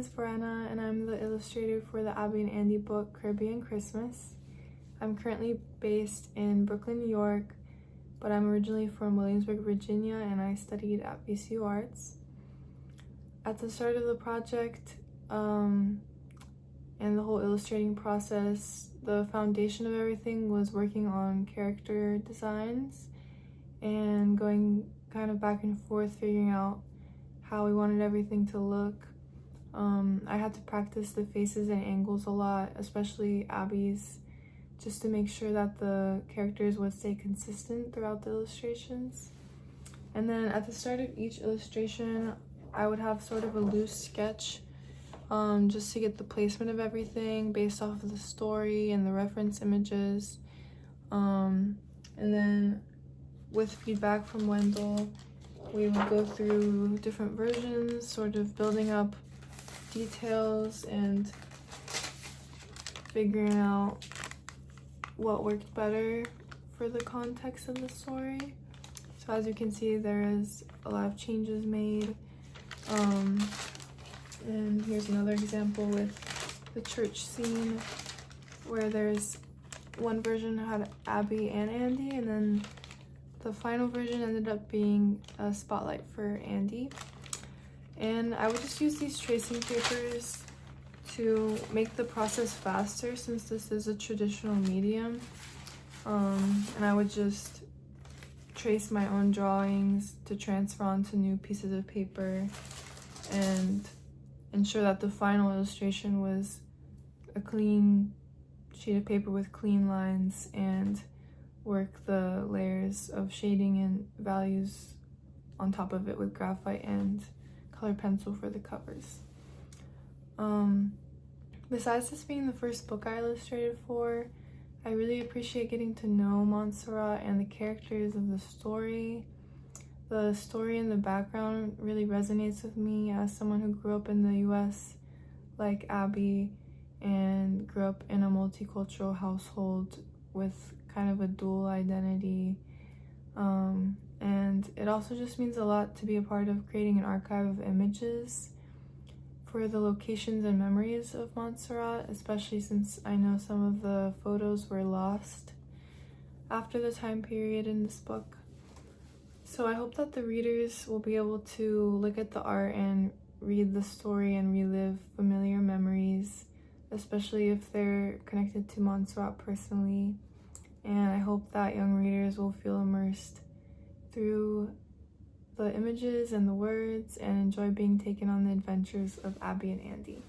is Brenna, and I'm the illustrator for the Abby and Andy book, Caribbean Christmas. I'm currently based in Brooklyn, New York, but I'm originally from Williamsburg, Virginia, and I studied at VCU Arts. At the start of the project and the whole illustrating process, the foundation of everything was working on character designs and going kind of back and forth, figuring out how we wanted everything to look. I had to practice the faces and angles a lot, especially Abby's, just to make sure that the characters would stay consistent throughout the illustrations. And then at the start of each illustration, I would have sort of a loose sketch just to get the placement of everything based off of the story and the reference images. And then with feedback from Wendell, we would go through different versions, sort of building up details and figuring out what worked better for the context of the story. So as you can see, there is a lot of changes made. And here's another example with the church scene where there's one version had Abby and Andy, and then the final version ended up being a spotlight for Andy. And I would just use these tracing papers to make the process faster since this is a traditional medium. And I would just trace my own drawings to transfer onto new pieces of paper and ensure that the final illustration was a clean sheet of paper with clean lines, and work the layers of shading and values on top of it with graphite and colored pencil for the covers. Besides this being the first book I illustrated for, I really appreciate getting to know Montserrat and the characters of the story. The story in the background really resonates with me as someone who grew up in the US like Abby and grew up in a multicultural household with kind of a dual identity. And it also just means a lot to be a part of creating an archive of images for the locations and memories of Montserrat, especially since I know some of the photos were lost after the time period in this book. So I hope that the readers will be able to look at the art and read the story and relive familiar memories, especially if they're connected to Montserrat personally. And I hope that young readers will feel immersed through the images and the words and enjoy being taken on the adventures of Abby and Andy.